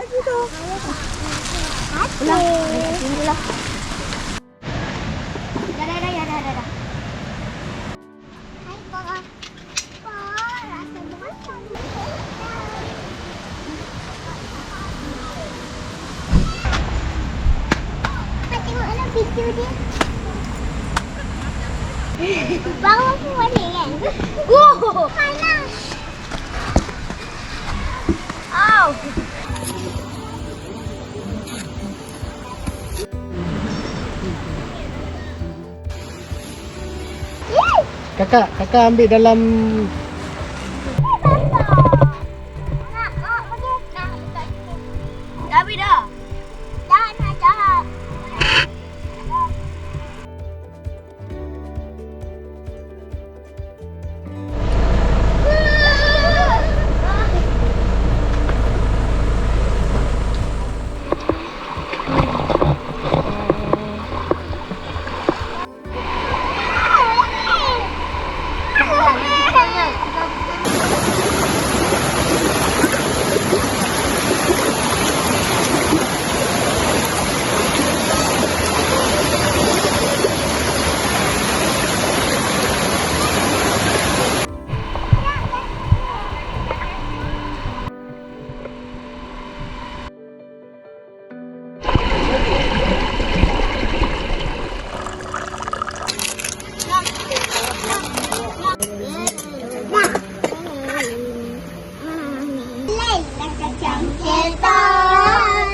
dito. Wala. Hindi lang. Dada. Ay, baka. Rasa bukan kami. Tengok ada video dia. Bawa pun ni kan? Panas. Au. Kakak ambil dalam Tapi dah. Dah nak dah.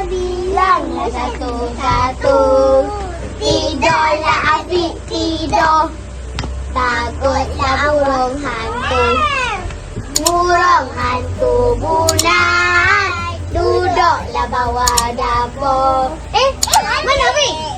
Bilanglah satu-satu. Tidurlah adik tidur. Takutlah burung hantu. Burung hantu bulan. Duduklah bawah dapur. Mana Abi?